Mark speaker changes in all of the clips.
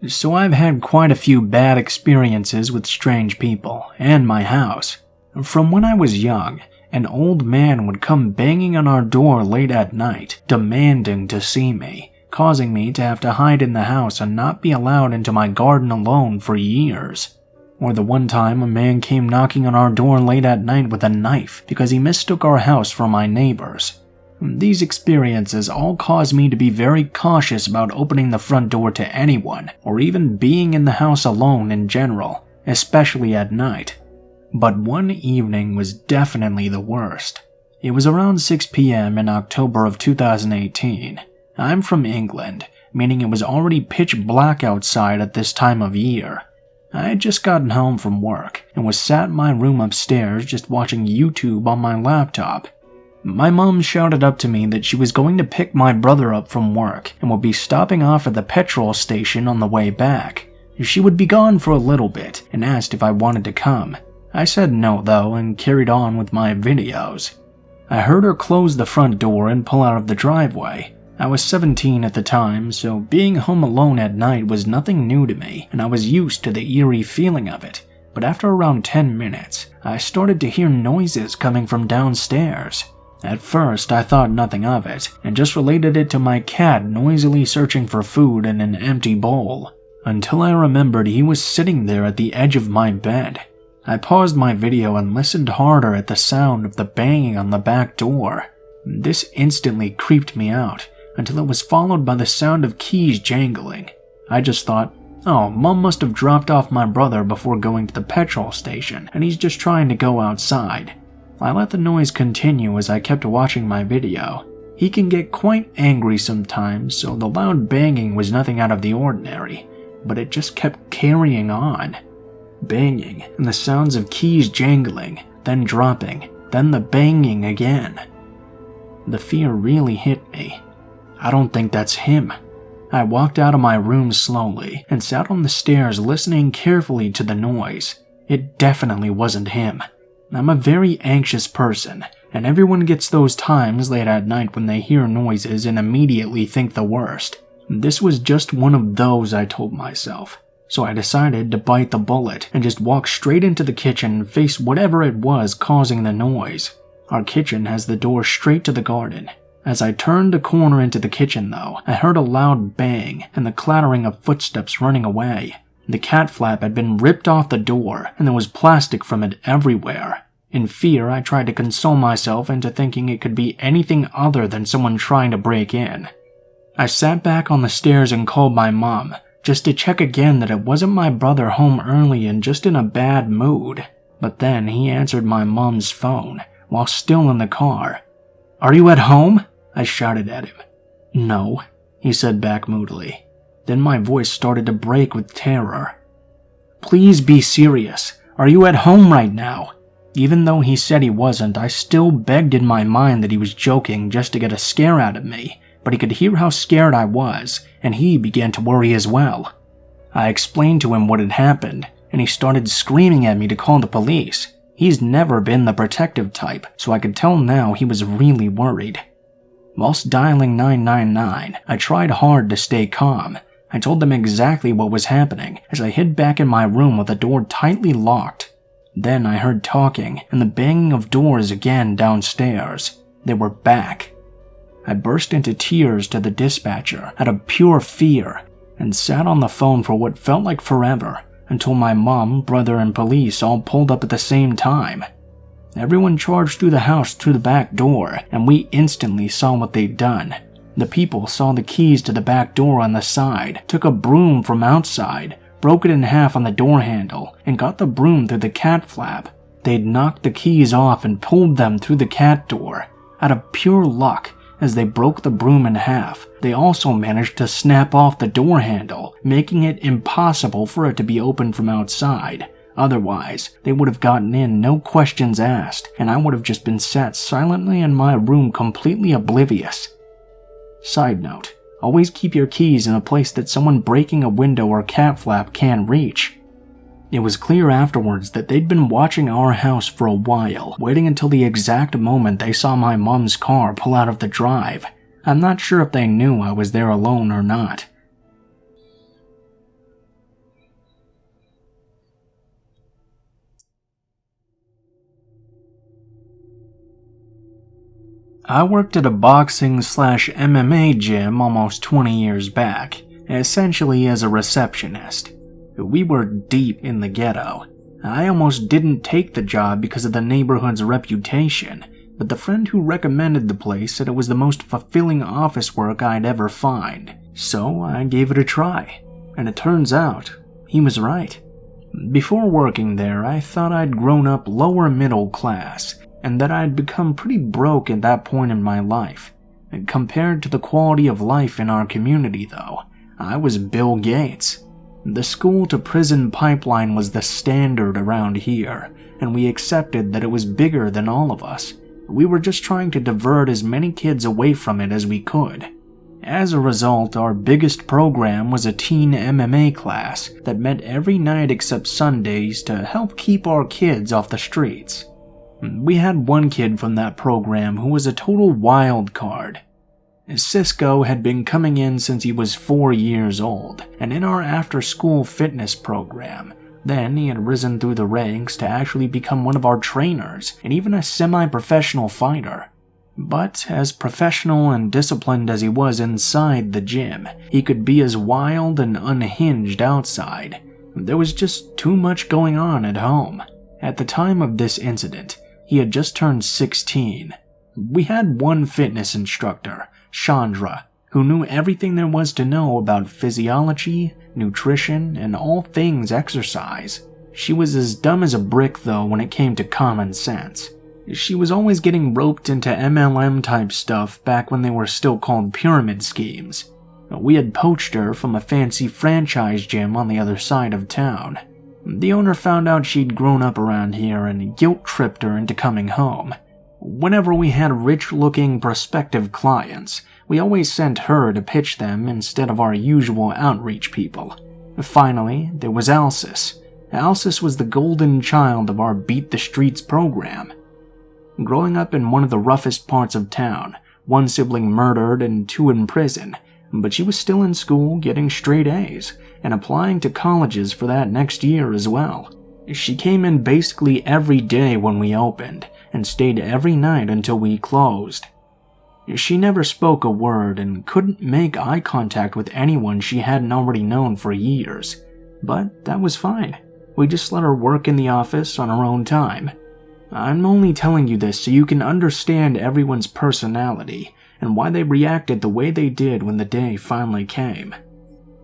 Speaker 1: So I've had quite a few bad experiences with strange people and my house. From when I was young, an old man would come banging on our door late at night, demanding to see me, causing me to have to hide in the house and not be allowed into my garden alone for years. Or the one time a man came knocking on our door late at night with a knife because he mistook our house for my neighbor's. These experiences all caused me to be very cautious about opening the front door to anyone, or even being in the house alone in general, especially at night. But one evening was definitely the worst. It was around 6 p.m. in October of 2018. I'm from England, meaning it was already pitch black outside at this time of year. I had just gotten home from work and was sat in my room upstairs just watching YouTube on my laptop. My mom shouted up to me that she was going to pick my brother up from work and would be stopping off at the petrol station on the way back. She would be gone for a little bit and asked if I wanted to come. I said no though and carried on with my videos. I heard her close the front door and pull out of the driveway. I was 17 at the time, so being home alone at night was nothing new to me, and I was used to the eerie feeling of it. But after around 10 minutes, I started to hear noises coming from downstairs. At first, I thought nothing of it, and just related it to my cat noisily searching for food in an empty bowl, until I remembered he was sitting there at the edge of my bed. I paused my video and listened harder at the sound of the banging on the back door. This instantly creeped me out, until it was followed by the sound of keys jangling. I just thought, oh, Mom must have dropped off my brother before going to the petrol station, and he's just trying to go outside. I let the noise continue as I kept watching my video. He can get quite angry sometimes, so the loud banging was nothing out of the ordinary, but it just kept carrying on. Banging, and the sounds of keys jangling, then dropping, then the banging again. The fear really hit me. I don't think that's him. I walked out of my room slowly and sat on the stairs listening carefully to the noise. It definitely wasn't him. I'm a very anxious person, and everyone gets those times late at night when they hear noises and immediately think the worst. This was just one of those, I told myself. So I decided to bite the bullet and just walk straight into the kitchen and face whatever it was causing the noise. Our kitchen has the door straight to the garden. As I turned the corner into the kitchen though, I heard a loud bang and the clattering of footsteps running away. The cat flap had been ripped off the door, and there was plastic from it everywhere. In fear, I tried to console myself into thinking it could be anything other than someone trying to break in. I sat back on the stairs and called my mom, just to check again that it wasn't my brother home early and just in a bad mood. But then he answered my mom's phone, while still in the car. "Are you at home?" I shouted at him. "No," he said back moodily. Then my voice started to break with terror. "Please be serious. Are you at home right now?" Even though he said he wasn't, I still begged in my mind that he was joking just to get a scare out of me, but he could hear how scared I was, and he began to worry as well. I explained to him what had happened, and he started screaming at me to call the police. He's never been the protective type, so I could tell now he was really worried. Whilst dialing 999, I tried hard to stay calm. I told them exactly what was happening as I hid back in my room with the door tightly locked. Then I heard talking and the banging of doors again downstairs. They were back. I burst into tears to the dispatcher out of pure fear and sat on the phone for what felt like forever until my mom, brother, and police all pulled up at the same time. Everyone charged through the house through the back door, and we instantly saw what they'd done. The people saw the keys to the back door on the side, took a broom from outside, broke it in half on the door handle, and got the broom through the cat flap. They'd knocked the keys off and pulled them through the cat door. Out of pure luck, as they broke the broom in half, they also managed to snap off the door handle, making it impossible for it to be opened from outside. Otherwise, they would have gotten in no questions asked, and I would have just been sat silently in my room completely oblivious. Side note, always keep your keys in a place that someone breaking a window or cat flap can't reach. It was clear afterwards that they'd been watching our house for a while, waiting until the exact moment they saw my mom's car pull out of the drive. I'm not sure if they knew I was there alone or not. I worked at a boxing/MMA gym almost 20 years back, essentially as a receptionist. We were deep in the ghetto. I almost didn't take the job because of the neighborhood's reputation, but the friend who recommended the place said it was the most fulfilling office work I'd ever find, so I gave it a try, and it turns out he was right. Before working there, I thought I'd grown up lower middle class, and that I'd become pretty broke at that point in my life. Compared to the quality of life in our community, though, I was Bill Gates. The school-to-prison pipeline was the standard around here, and we accepted that it was bigger than all of us. We were just trying to divert as many kids away from it as we could. As a result, our biggest program was a teen MMA class that met every night except Sundays to help keep our kids off the streets. We had one kid from that program who was a total wild card. Cisco had been coming in since he was 4 years old, and in our after-school fitness program. Then he had risen through the ranks to actually become one of our trainers and even a semi-professional fighter. But as professional and disciplined as he was inside the gym, he could be as wild and unhinged outside. There was just too much going on at home. At the time of this incident, he had just turned 16. We had one fitness instructor, Chandra, who knew everything there was to know about physiology, nutrition, and all things exercise. She was as dumb as a brick, though, when it came to common sense. She was always getting roped into MLM-type stuff back when they were still called pyramid schemes. We had poached her from a fancy franchise gym on the other side of town. The owner found out she'd grown up around here and guilt-tripped her into coming home. Whenever we had rich-looking prospective clients, we always sent her to pitch them instead of our usual outreach people. Finally, there was Alcis. Alcis was the golden child of our Beat the Streets program. Growing up in one of the roughest parts of town, one sibling murdered and 2 in prison, but she was still in school getting straight A's and applying to colleges for that next year as well. She came in basically every day when we opened and stayed every night until we closed. She never spoke a word and couldn't make eye contact with anyone she hadn't already known for years, but that was fine. We just let her work in the office on her own time. I'm only telling you this so you can understand everyone's personality and why they reacted the way they did when the day finally came.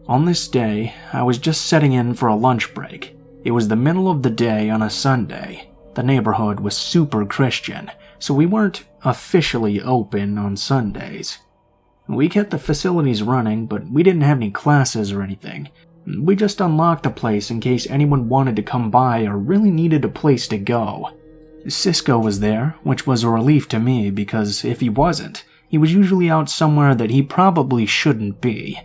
Speaker 1: On this day, I was just setting in for a lunch break. It was the middle of the day on a Sunday. The neighborhood was super Christian, so we weren't officially open on Sundays. We kept the facilities running, but we didn't have any classes or anything. We just unlocked the place in case anyone wanted to come by or really needed a place to go. Cisco was there, which was a relief to me because if he wasn't, he was usually out somewhere that he probably shouldn't be.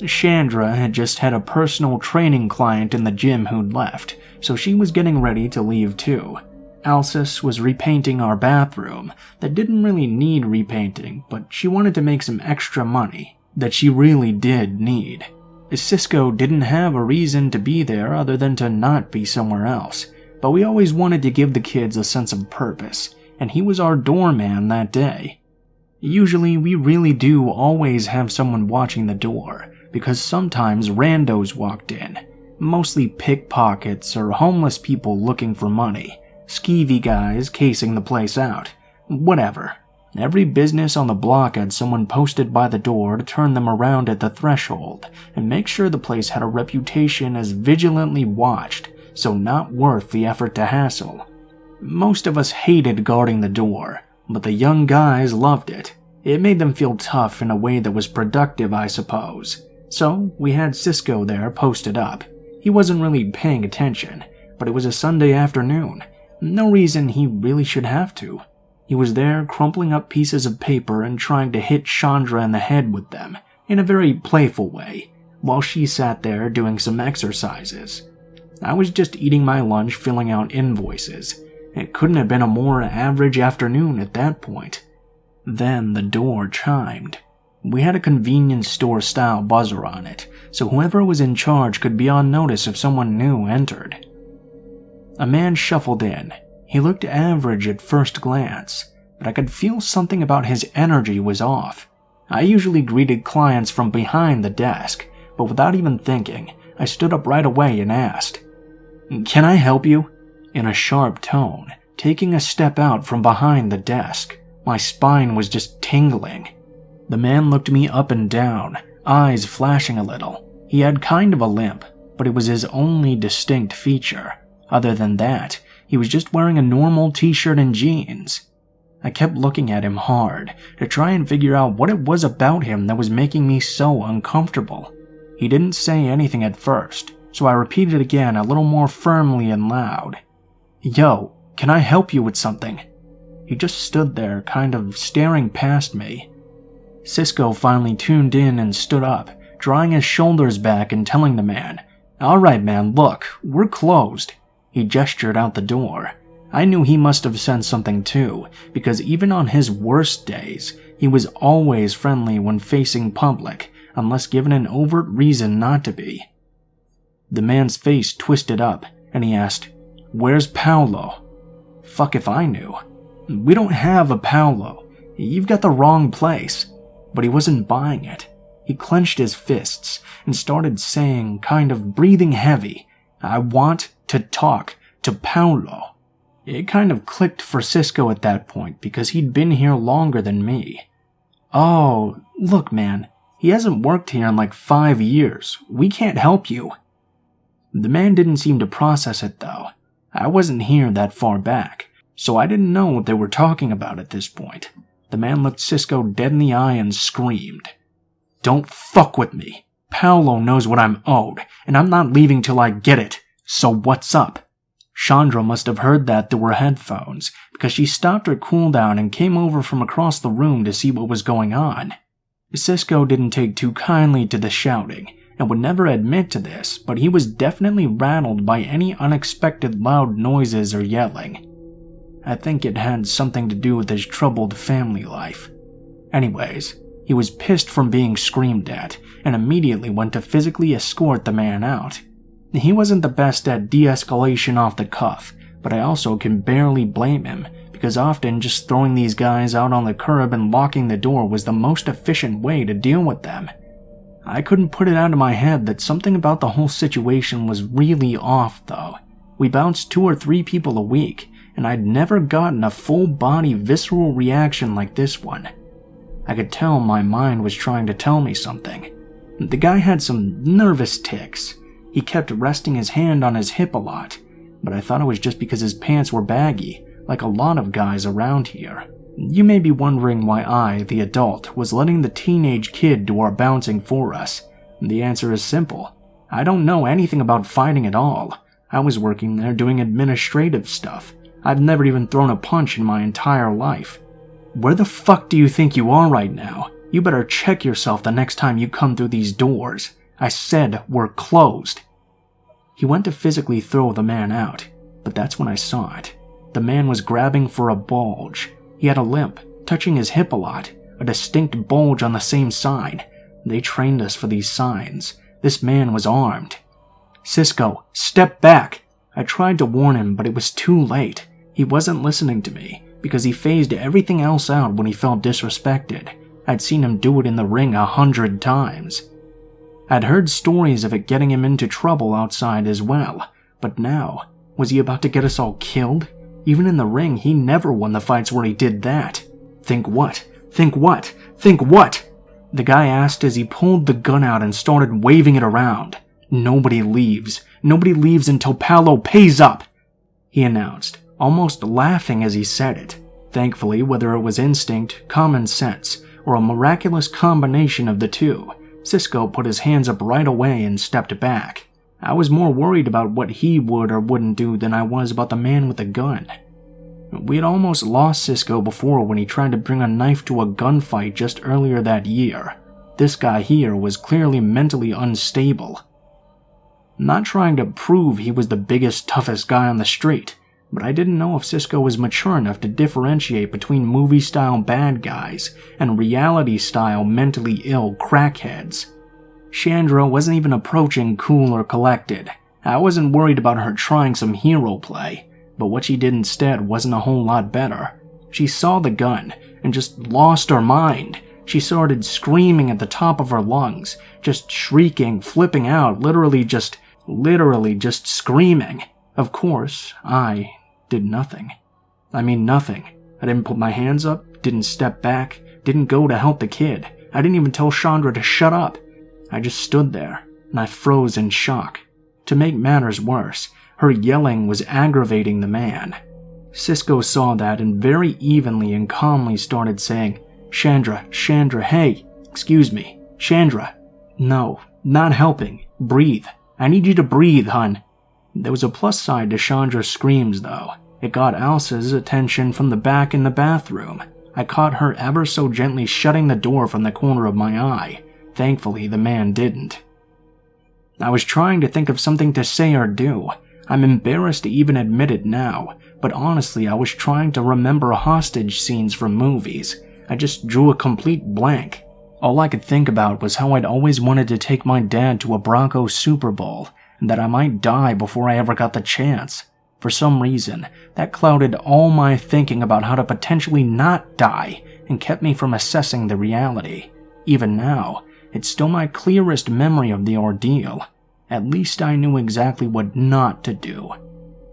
Speaker 1: Chandra had just had a personal training client in the gym who'd left, so she was getting ready to leave too. Alcis was repainting our bathroom that didn't really need repainting, but she wanted to make some extra money that she really did need. Cisco didn't have a reason to be there other than to not be somewhere else, but we always wanted to give the kids a sense of purpose, and he was our doorman that day. Usually we really do always have someone watching the door, because sometimes randos walked in, mostly pickpockets or homeless people looking for money, skeevy guys casing the place out, whatever. Every business on the block had someone posted by the door to turn them around at the threshold and make sure the place had a reputation as vigilantly watched, so not worth the effort to hassle. Most of us hated guarding the door, but the young guys loved it. It made them feel tough in a way that was productive, I suppose. So we had Cisco there posted up. He wasn't really paying attention, but it was a Sunday afternoon. No reason he really should have to. He was there crumpling up pieces of paper and trying to hit Chandra in the head with them, in a very playful way, while she sat there doing some exercises. I was just eating my lunch filling out invoices. It couldn't have been a more average afternoon at that point. Then the door chimed. We had a convenience store-style buzzer on it, so whoever was in charge could be on notice if someone new entered. A man shuffled in. He looked average at first glance, but I could feel something about his energy was off. I usually greeted clients from behind the desk, but without even thinking, I stood up right away and asked, "Can I help you?" in a sharp tone, taking a step out from behind the desk. My spine was just tingling. The man looked me up and down, eyes flashing a little. He had kind of a limp, but it was his only distinct feature. Other than that, he was just wearing a normal t-shirt and jeans. I kept looking at him hard to try and figure out what it was about him that was making me so uncomfortable. He didn't say anything at first, so I repeated again a little more firmly and loud. "Yo, can I help you with something?" He just stood there, kind of staring past me. Cisco finally tuned in and stood up, drawing his shoulders back and telling the man, "Alright man, look, we're closed." He gestured out the door. I knew he must have sensed something too, because even on his worst days, he was always friendly when facing public, unless given an overt reason not to be. The man's face twisted up, and he asked, "Where's Paolo?" Fuck if I knew. "We don't have a Paolo. You've got the wrong place." But he wasn't buying it. He clenched his fists and started saying, kind of breathing heavy, "I want to talk to Paolo." It kind of clicked for Cisco at that point because he'd been here longer than me. "Oh, look man, he hasn't worked here in like 5 years. We can't help you." The man didn't seem to process it though. I wasn't here that far back, so I didn't know what they were talking about at this point. The man looked Cisco dead in the eye and screamed, "Don't fuck with me. Paolo knows what I'm owed, and I'm not leaving till I get it. So what's up?" Chandra must have heard that through her headphones, because she stopped her cooldown and came over from across the room to see what was going on. Cisco didn't take too kindly to the shouting, and would never admit to this, but he was definitely rattled by any unexpected loud noises or yelling. I think it had something to do with his troubled family life. Anyways, he was pissed from being screamed at, and immediately went to physically escort the man out. He wasn't the best at de-escalation off the cuff, but I also can barely blame him, because often just throwing these guys out on the curb and locking the door was the most efficient way to deal with them. I couldn't put it out of my head that something about the whole situation was really off though. We bounced 2 or 3 people a week, and I'd never gotten a full-body visceral reaction like this one. I could tell my mind was trying to tell me something. The guy had some nervous tics. He kept resting his hand on his hip a lot, but I thought it was just because his pants were baggy, like a lot of guys around here. You may be wondering why I, the adult, was letting the teenage kid do our bouncing for us. The answer is simple. I don't know anything about fighting at all. I was working there doing administrative stuff. I've never even thrown a punch in my entire life. "Where the fuck do you think you are right now? You better check yourself the next time you come through these doors. I said we're closed." He went to physically throw the man out, but that's when I saw it. The man was grabbing for a bulge. He had a limp, touching his hip a lot, a distinct bulge on the same side. They trained us for these signs. This man was armed. "Cisco, step back!" I tried to warn him, but it was too late. He wasn't listening to me, because he phased everything else out when he felt disrespected. I'd seen him do it in the ring 100 times. I'd heard stories of it getting him into trouble outside as well, but now, was he about to get us all killed? Even in the ring, he never won the fights where he did that. "Think what? Think what? Think what?" the guy asked as he pulled the gun out and started waving it around. "Nobody leaves. Nobody leaves until Paolo pays up," he announced, almost laughing as he said it. Thankfully, whether it was instinct, common sense, or a miraculous combination of the two, Cisco put his hands up right away and stepped back. I was more worried about what he would or wouldn't do than I was about the man with the gun. We had almost lost Cisco before when he tried to bring a knife to a gunfight just earlier that year. This guy here was clearly mentally unstable. Not trying to prove he was the biggest, toughest guy on the street, but I didn't know if Cisco was mature enough to differentiate between movie-style bad guys and reality-style mentally ill crackheads. Chandra wasn't even approaching cool or collected. I wasn't worried about her trying some hero play, but what she did instead wasn't a whole lot better. She saw the gun and just lost her mind. She started screaming at the top of her lungs, just shrieking, flipping out, literally just screaming. Of course, I did nothing. I mean nothing. I didn't put my hands up, didn't step back, didn't go to help the kid. I didn't even tell Chandra to shut up. I just stood there, and I froze in shock. To make matters worse, her yelling was aggravating the man. Cisco saw that and very evenly and calmly started saying, Chandra, hey, excuse me, Chandra. No, not helping. Breathe. I need you to breathe, hun. There was a plus side to Chandra's screams, though. It got Elsa's attention from the back in the bathroom. I caught her ever so gently shutting the door from the corner of my eye. Thankfully, the man didn't. I was trying to think of something to say or do. I'm embarrassed to even admit it now, but honestly, I was trying to remember hostage scenes from movies. I just drew a complete blank. All I could think about was how I'd always wanted to take my dad to a Broncos Super Bowl, and that I might die before I ever got the chance. For some reason, that clouded all my thinking about how to potentially not die and kept me from assessing the reality. Even now, it's still my clearest memory of the ordeal. At least I knew exactly what not to do.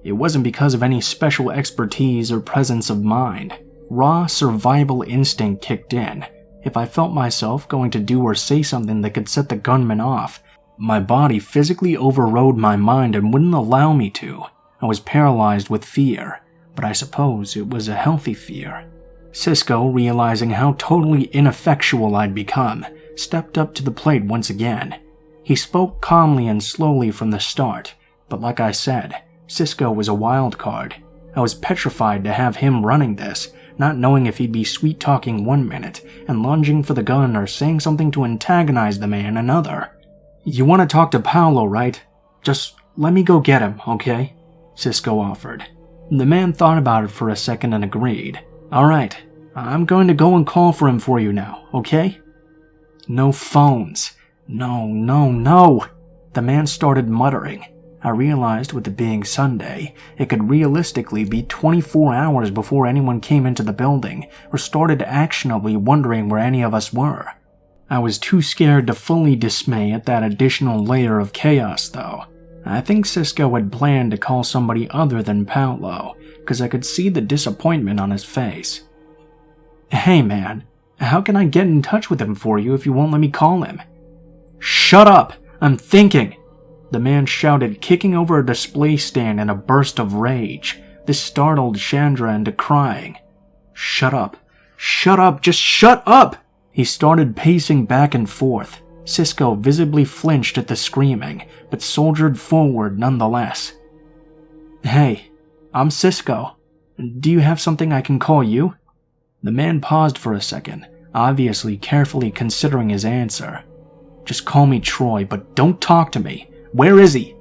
Speaker 1: It wasn't because of any special expertise or presence of mind. Raw survival instinct kicked in. If I felt myself going to do or say something that could set the gunman off, my body physically overrode my mind and wouldn't allow me to. I was paralyzed with fear, but I suppose it was a healthy fear. Cisco, realizing how totally ineffectual I'd become, stepped up to the plate once again. He spoke calmly and slowly from the start, but like I said, Cisco was a wild card. I was petrified to have him running this, not knowing if he'd be sweet-talking one minute and lunging for the gun or saying something to antagonize the man another. You want to talk to Paolo, right? Just let me go get him, okay? Cisco offered. The man thought about it for a second and agreed. All right, I'm going to go and call for him for you now, okay? No phones. No. The man started muttering. I realized with it being Sunday, it could realistically be 24 hours before anyone came into the building or started actionably wondering where any of us were. I was too scared to fully dismay at that additional layer of chaos, though. I think Cisco had planned to call somebody other than Paolo, because I could see the disappointment on his face. Hey man, how can I get in touch with him for you if you won't let me call him? Shut up! I'm thinking! The man shouted, kicking over a display stand in a burst of rage. This startled Chandra into crying. Shut up! Shut up! Just shut up! He started pacing back and forth. Cisco visibly flinched at the screaming, but soldiered forward nonetheless. Hey, I'm Cisco. Do you have something I can call you? The man paused for a second, obviously carefully considering his answer. Just call me Troy, but don't talk to me. Where is he?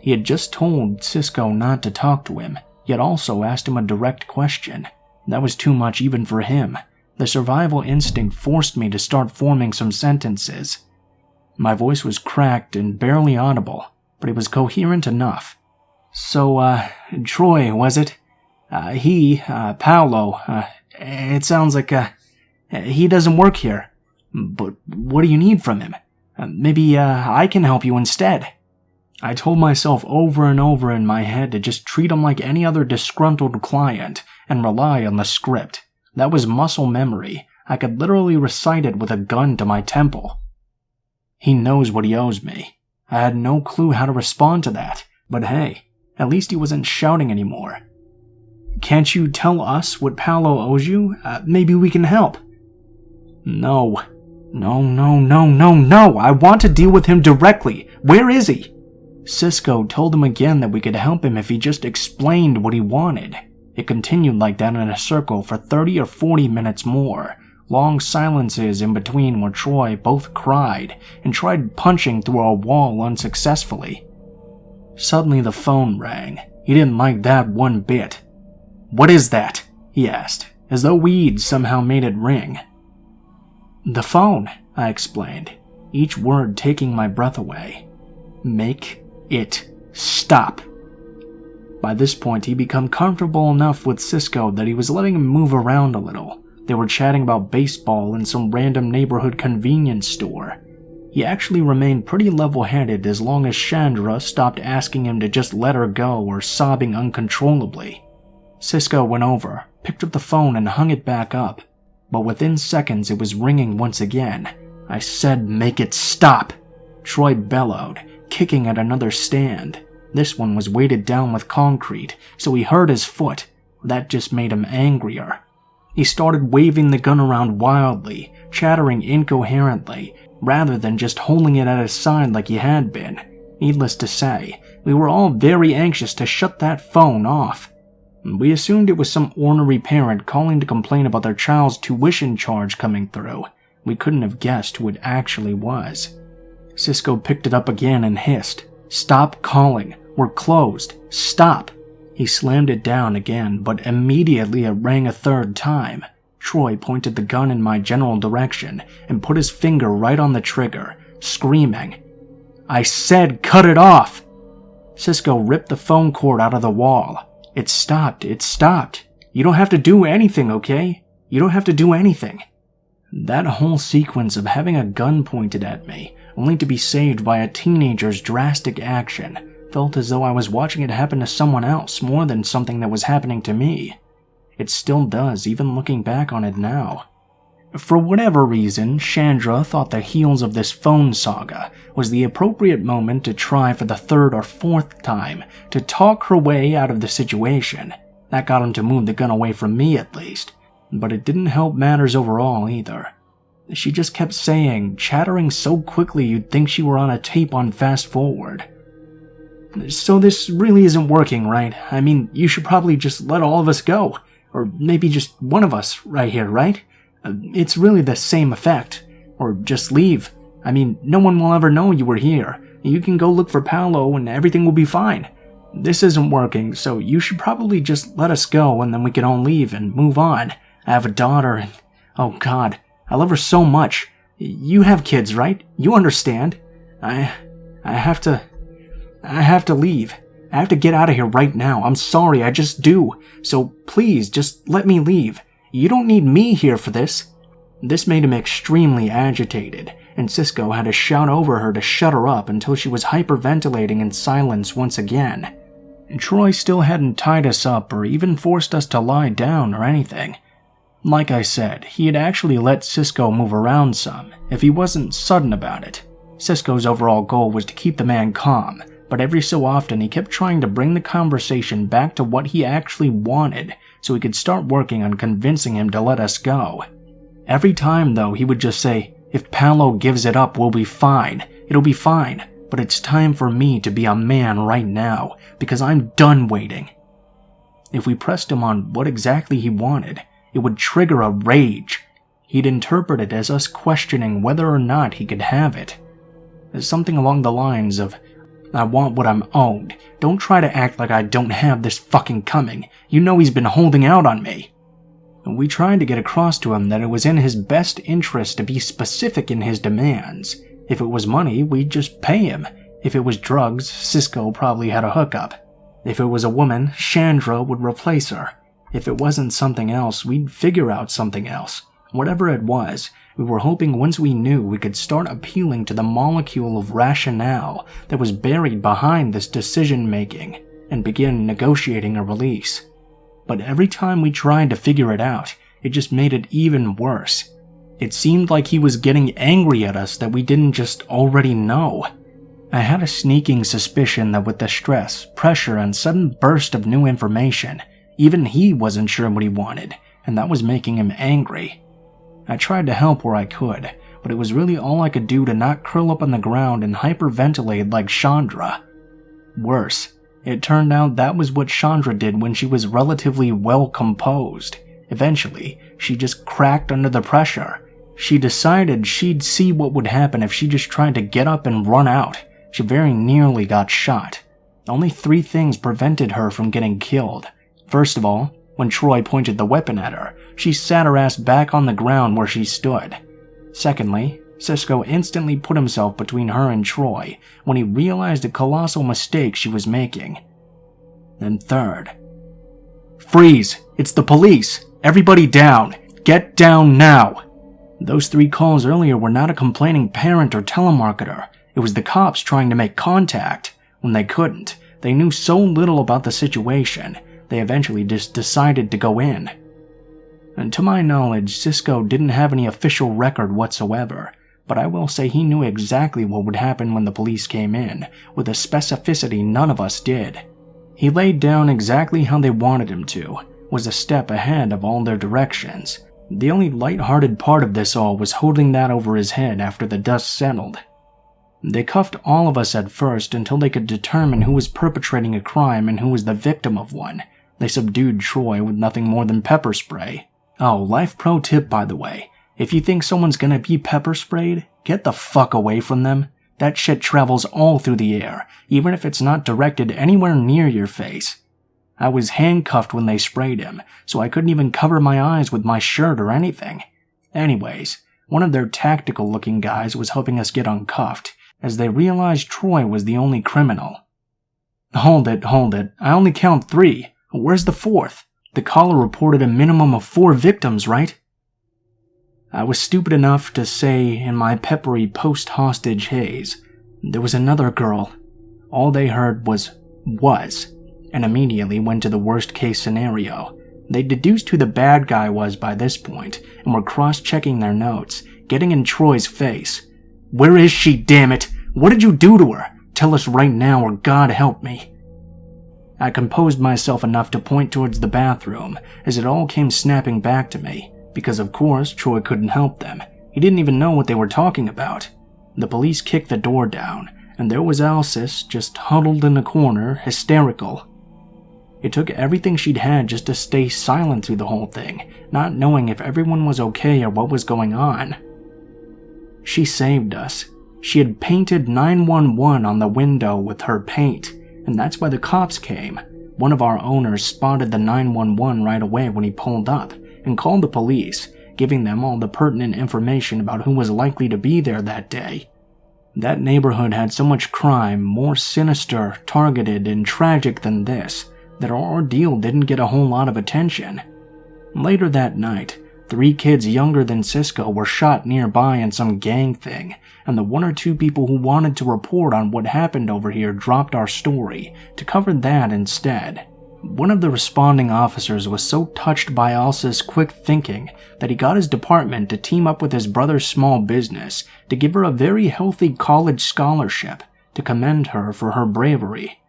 Speaker 1: He had just told Cisco not to talk to him, yet also asked him a direct question. That was too much even for him. The survival instinct forced me to start forming some sentences. My voice was cracked and barely audible, but it was coherent enough. So, Troy, was it? Paolo, it sounds like, he doesn't work here. But what do you need from him? Maybe I can help you instead. I told myself over and over in my head to just treat him like any other disgruntled client and rely on the script. That was muscle memory. I could literally recite it with a gun to my temple. He knows what he owes me. I had no clue how to respond to that, but hey, at least he wasn't shouting anymore. Can't you tell us what Paolo owes you? Maybe we can help. No. I want to deal with him directly. Where is he? Cisco told him again that we could help him if he just explained what he wanted. It continued like that in a circle for 30 or 40 minutes more. Long silences in between where Troy both cried and tried punching through a wall unsuccessfully. Suddenly the phone rang. He didn't like that one bit. What is that? He asked, as though we'd somehow made it ring. The phone, I explained, each word taking my breath away. Make it stop. By this point, he'd become comfortable enough with Cisco that he was letting him move around a little. They were chatting about baseball in some random neighborhood convenience store. He actually remained pretty level-headed as long as Chandra stopped asking him to just let her go or sobbing uncontrollably. Cisco went over, picked up the phone and hung it back up. But within seconds it was ringing once again. I said, "Make it stop!" Troy bellowed, kicking at another stand. This one was weighted down with concrete, so he hurt his foot. That just made him angrier. He started waving the gun around wildly, chattering incoherently, rather than just holding it at his side like he had been. Needless to say, we were all very anxious to shut that phone off. We assumed it was some ornery parent calling to complain about their child's tuition charge coming through. We couldn't have guessed who it actually was. Cisco picked it up again and hissed, "Stop calling. We're closed. Stop." He slammed it down again, but immediately it rang a third time. Troy pointed the gun in my general direction and put his finger right on the trigger, screaming, "I said cut it off!" Cisco ripped the phone cord out of the wall. "It stopped. It stopped. You don't have to do anything, okay? You don't have to do anything." That whole sequence of having a gun pointed at me, only to be saved by a teenager's drastic action, felt as though I was watching it happen to someone else more than something that was happening to me. It still does, even looking back on it now. For whatever reason, Chandra thought the heels of this phone saga was the appropriate moment to try for the third or fourth time to talk her way out of the situation. That got him to move the gun away from me at least, but it didn't help matters overall either. She just kept saying, chattering so quickly you'd think she were on a tape on fast forward. "So this really isn't working, right? I mean, you should probably just let all of us go. Or maybe just one of us right here, right? It's really the same effect. Or just leave. I mean, no one will ever know you were here. You can go look for Paolo and everything will be fine. This isn't working, so you should probably just let us go and then we can all leave and move on. I have a daughter and... oh God, I love her so much. You have kids, right? You understand. I have to leave. I have to get out of here right now. I'm sorry, I just do. So please, just let me leave. You don't need me here for this." This made him extremely agitated, and Cisco had to shout over her to shut her up until she was hyperventilating in silence once again. Troy still hadn't tied us up or even forced us to lie down or anything. Like I said, he had actually let Cisco move around some, if he wasn't sudden about it. Cisco's overall goal was to keep the man calm, but every so often he kept trying to bring the conversation back to what he actually wanted so he could start working on convincing him to let us go. Every time, though, he would just say, "If Paolo gives it up, we'll be fine. It'll be fine, but it's time for me to be a man right now, because I'm done waiting." If we pressed him on what exactly he wanted, it would trigger a rage. He'd interpret it as us questioning whether or not he could have it. Something along the lines of, "I want what I'm owed. Don't try to act like I don't have this fucking coming. You know he's been holding out on me." We tried to get across to him that it was in his best interest to be specific in his demands. If it was money, we'd just pay him. If it was drugs, Cisco probably had a hookup. If it was a woman, Chandra would replace her. If it wasn't something else, we'd figure out something else. Whatever it was, we were hoping once we knew we could start appealing to the molecule of rationale that was buried behind this decision-making and begin negotiating a release. But every time we tried to figure it out, it just made it even worse. It seemed like he was getting angry at us that we didn't just already know. I had a sneaking suspicion that with the stress, pressure, and sudden burst of new information, even he wasn't sure what he wanted, and that was making him angry. I tried to help where I could, but it was really all I could do to not curl up on the ground and hyperventilate like Chandra. Worse, it turned out that was what Chandra did when she was relatively well composed. Eventually, she just cracked under the pressure. She decided she'd see what would happen if she just tried to get up and run out. She very nearly got shot. Only 3 things prevented her from getting killed. First of all, when Troy pointed the weapon at her, she sat her ass back on the ground where she stood. Secondly, Cisco instantly put himself between her and Troy when he realized the colossal mistake she was making. And third, "Freeze! It's the police! Everybody down! Get down now!" Those 3 calls earlier were not a complaining parent or telemarketer. It was the cops trying to make contact. When they couldn't, they knew so little about the situation, they eventually just decided to go in. And to my knowledge, Cisco didn't have any official record whatsoever, but I will say he knew exactly what would happen when the police came in, with a specificity none of us did. He laid down exactly how they wanted him to, was a step ahead of all their directions. The only light-hearted part of this all was holding that over his head after the dust settled. They cuffed all of us at first until they could determine who was perpetrating a crime and who was the victim of one. They subdued Troy with nothing more than pepper spray. Oh, life pro tip by the way, if you think someone's gonna be pepper sprayed, get the fuck away from them. That shit travels all through the air, even if it's not directed anywhere near your face. I was handcuffed when they sprayed him, so I couldn't even cover my eyes with my shirt or anything. Anyways, one of their tactical-looking guys was helping us get uncuffed, as they realized Troy was the only criminal. Hold it, I only count 3. Where's the 4th? The caller reported a minimum of 4 victims, right? I was stupid enough to say in my peppery post-hostage haze, there was another girl. All they heard was, and immediately went to the worst-case scenario. They deduced who the bad guy was by this point, and were cross-checking their notes, getting in Troy's face. "Where is she, damn it? What did you do to her? Tell us right now or God help me." I composed myself enough to point towards the bathroom, as it all came snapping back to me, because of course Troy couldn't help them. He didn't even know what they were talking about. The police kicked the door down, and there was Alcis just huddled in a corner, hysterical. It took everything she'd had just to stay silent through the whole thing, not knowing if everyone was okay or what was going on. She saved us. She had painted 911 on the window with her paint, and that's why the cops came. One of our owners spotted the 911 right away when he pulled up, and called the police, giving them all the pertinent information about who was likely to be there that day. That neighborhood had so much crime, more sinister, targeted, and tragic than this, that our ordeal didn't get a whole lot of attention. Later that night, 3 kids younger than Cisco were shot nearby in some gang thing, and the 1 or 2 people who wanted to report on what happened over here dropped our story to cover that instead. One of the responding officers was so touched by Alsa's quick thinking that he got his department to team up with his brother's small business to give her a very healthy college scholarship to commend her for her bravery.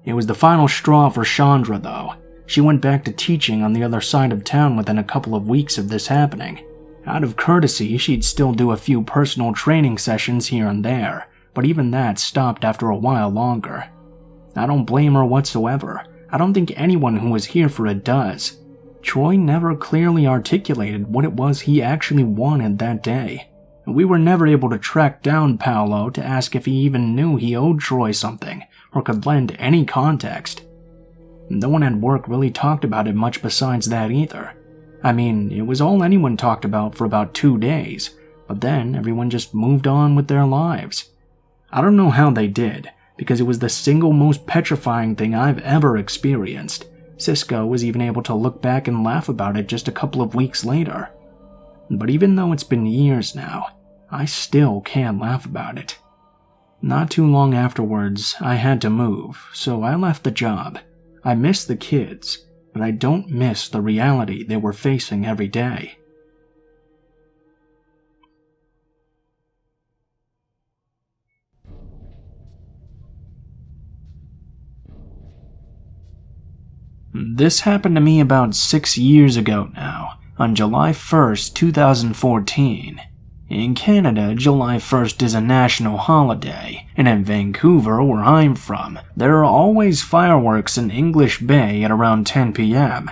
Speaker 1: It was the final straw for Chandra, though. She went back to teaching on the other side of town within a couple of weeks of this happening. Out of courtesy, she'd still do a few personal training sessions here and there, but even that stopped after a while longer. I don't blame her whatsoever. I don't think anyone who was here for it does. Troy never clearly articulated what it was he actually wanted that day. We were never able to track down Paolo to ask if he even knew he owed Troy something, or could lend any context. No one at work really talked about it much besides that either. I mean, it was all anyone talked about for about 2 days, but then everyone just moved on with their lives. I don't know how they did, because it was the single most petrifying thing I've ever experienced. Cisco was even able to look back and laugh about it just a couple of weeks later. But even though it's been years now, I still can't laugh about it. Not too long afterwards, I had to move, so I left the job. I miss the kids, but I don't miss the reality they were facing every day. This happened to me about 6 years ago now, on July 1st, 2014. In Canada, July 1st is a national holiday, and in Vancouver, where I'm from, there are always fireworks in English Bay at around 10 p.m.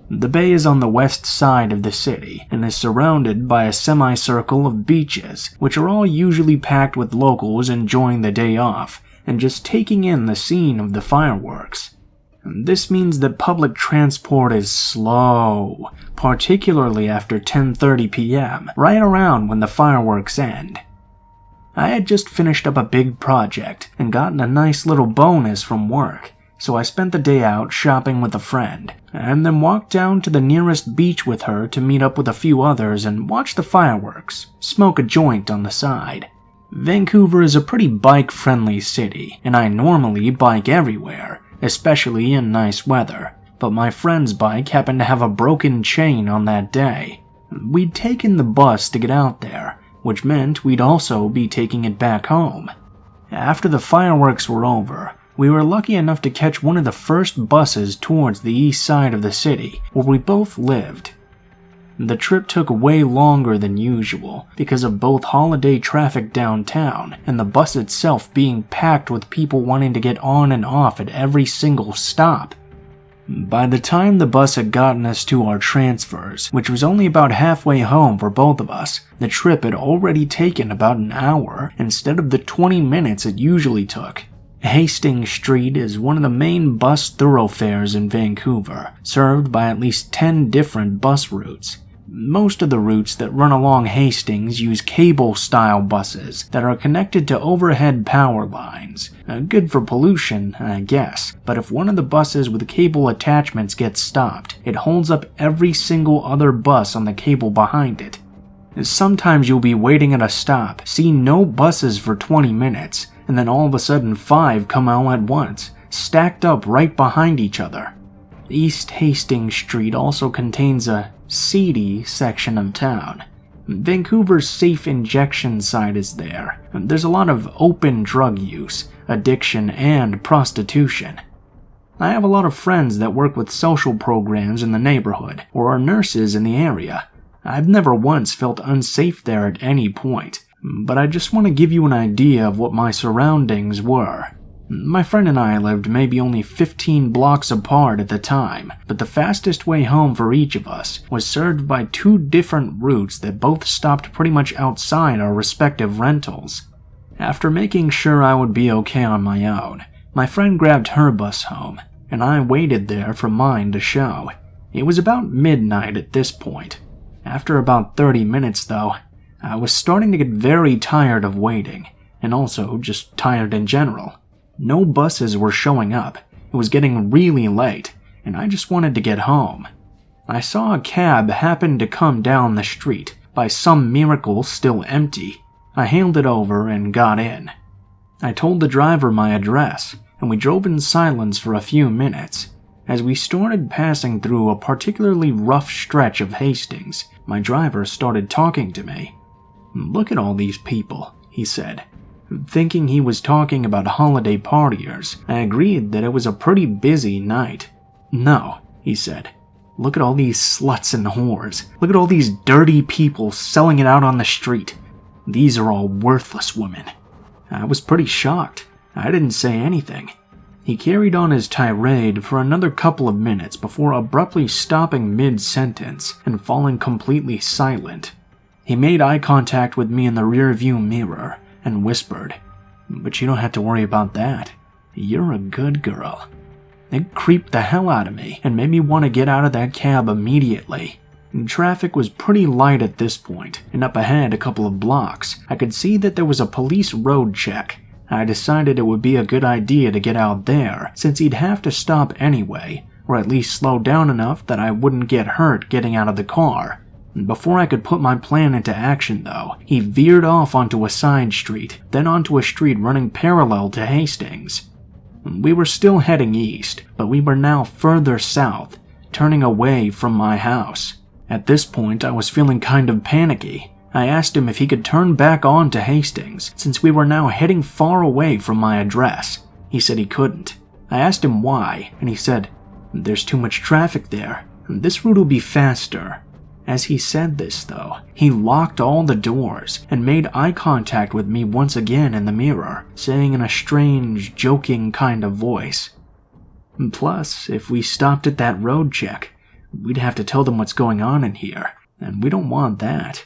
Speaker 1: The bay is on the west side of the city, and is surrounded by a semicircle of beaches, which are all usually packed with locals enjoying the day off, and just taking in the scene of the fireworks. This means that public transport is slow, particularly after 10:30 p.m., right around when the fireworks end. I had just finished up a big project and gotten a nice little bonus from work, so I spent the day out shopping with a friend, and then walked down to the nearest beach with her to meet up with a few others and watch the fireworks, smoke a joint on the side. Vancouver is a pretty bike-friendly city, and I normally bike everywhere, especially in nice weather, but my friend's bike happened to have a broken chain on that day. We'd taken the bus to get out there, which meant we'd also be taking it back home. After the fireworks were over, we were lucky enough to catch one of the first buses towards the east side of the city, where we both lived. The trip took way longer than usual because of both holiday traffic downtown and the bus itself being packed with people wanting to get on and off at every single stop. By the time the bus had gotten us to our transfers, which was only about halfway home for both of us, the trip had already taken about an hour instead of the 20 minutes it usually took. Hastings Street is one of the main bus thoroughfares in Vancouver, served by at least 10 different bus routes. Most of the routes that run along Hastings use cable-style buses that are connected to overhead power lines. Good for pollution, I guess, but if one of the buses with cable attachments gets stopped, it holds up every single other bus on the cable behind it. Sometimes you'll be waiting at a stop, see no buses for 20 minutes, and then all of a sudden 5 come out at once, stacked up right behind each other. East Hastings Street also contains a seedy section of town. Vancouver's safe injection site is there. There's a lot of open drug use, addiction, and prostitution. I have a lot of friends that work with social programs in the neighborhood or are nurses in the area. I've never once felt unsafe there at any point, but I just want to give you an idea of what my surroundings were. My friend and I lived maybe only 15 blocks apart at the time, but the fastest way home for each of us was served by 2 different routes that both stopped pretty much outside our respective rentals. After making sure I would be okay on my own, my friend grabbed her bus home, and I waited there for mine to show. It was about midnight at this point. After about 30 minutes though, I was starting to get very tired of waiting, and also just tired in general. No buses were showing up, it was getting really late, and I just wanted to get home. I saw a cab happen to come down the street, by some miracle still empty. I hailed it over and got in. I told the driver my address, and we drove in silence for a few minutes. As we started passing through a particularly rough stretch of Hastings, my driver started talking to me. "Look at all these people," he said. Thinking he was talking about holiday partiers, I agreed that it was a pretty busy night. "No," he said. "Look at all these sluts and whores. Look at all these dirty people selling it out on the street. These are all worthless women." I was pretty shocked. I didn't say anything. He carried on his tirade for another couple of minutes before abruptly stopping mid-sentence and falling completely silent. He made eye contact with me in the rearview mirror and whispered, "But you don't have to worry about that. You're a good girl." It creeped the hell out of me and made me want to get out of that cab immediately. Traffic was pretty light at this point, and up ahead a couple of blocks, I could see that there was a police road check. I decided it would be a good idea to get out there, since he'd have to stop anyway, or at least slow down enough that I wouldn't get hurt getting out of the car. Before I could put my plan into action though, he veered off onto a side street, then onto a street running parallel to Hastings. We were still heading east, but we were now further south, turning away from my house. At this point I was feeling kind of panicky. I asked him if he could turn back on to Hastings, since we were now heading far away from my address. He said he couldn't. I asked him why, and he said, "There's too much traffic there. This route will be faster." As he said this though, he locked all the doors and made eye contact with me once again in the mirror, saying in a strange, joking kind of voice, "Plus, if we stopped at that road check, we'd have to tell them what's going on in here, and we don't want that."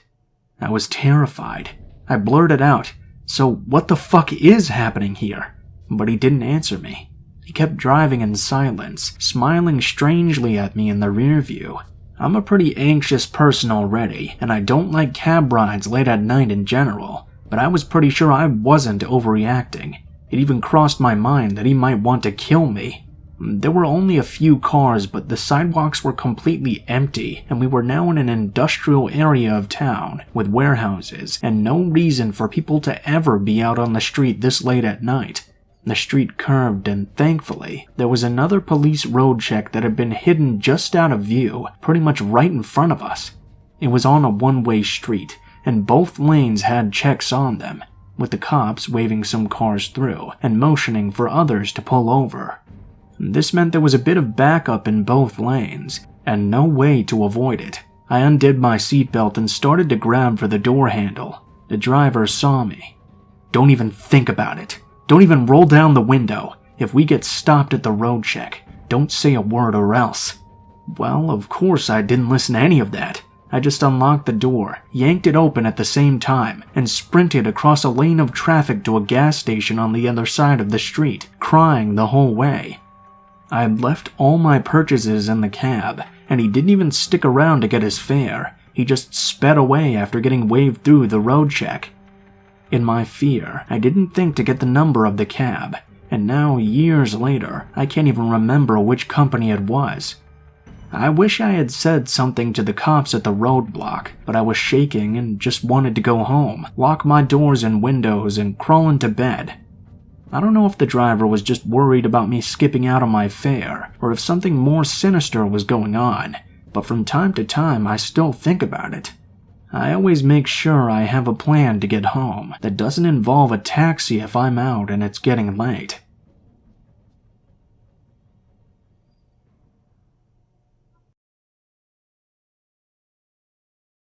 Speaker 1: I was terrified. I blurted out, "So what the fuck is happening here?" But he didn't answer me. He kept driving in silence, smiling strangely at me in the rear view. I'm a pretty anxious person already, and I don't like cab rides late at night in general, but I was pretty sure I wasn't overreacting. It even crossed my mind that he might want to kill me. There were only a few cars, but the sidewalks were completely empty, and we were now in an industrial area of town with warehouses and no reason for people to ever be out on the street this late at night. The street curved, and thankfully, there was another police road check that had been hidden just out of view, pretty much right in front of us. It was on a one-way street, and both lanes had checks on them, with the cops waving some cars through and motioning for others to pull over. This meant there was a bit of backup in both lanes, and no way to avoid it. I undid my seatbelt and started to grab for the door handle. The driver saw me. "Don't even think about it. Don't even roll down the window. If we get stopped at the road check, don't say a word or else." Well, of course I didn't listen to any of that. I just unlocked the door, yanked it open at the same time, and sprinted across a lane of traffic to a gas station on the other side of the street, crying the whole way. I had left all my purchases in the cab, and he didn't even stick around to get his fare. He just sped away after getting waved through the road check. In my fear, I didn't think to get the number of the cab, and now, years later, I can't even remember which company it was. I wish I had said something to the cops at the roadblock, but I was shaking and just wanted to go home, lock my doors and windows, and crawl into bed. I don't know if the driver was just worried about me skipping out on my fare, or if something more sinister was going on, but from time to time I still think about it. I always make sure I have a plan to get home that doesn't involve a taxi if I'm out and it's getting late.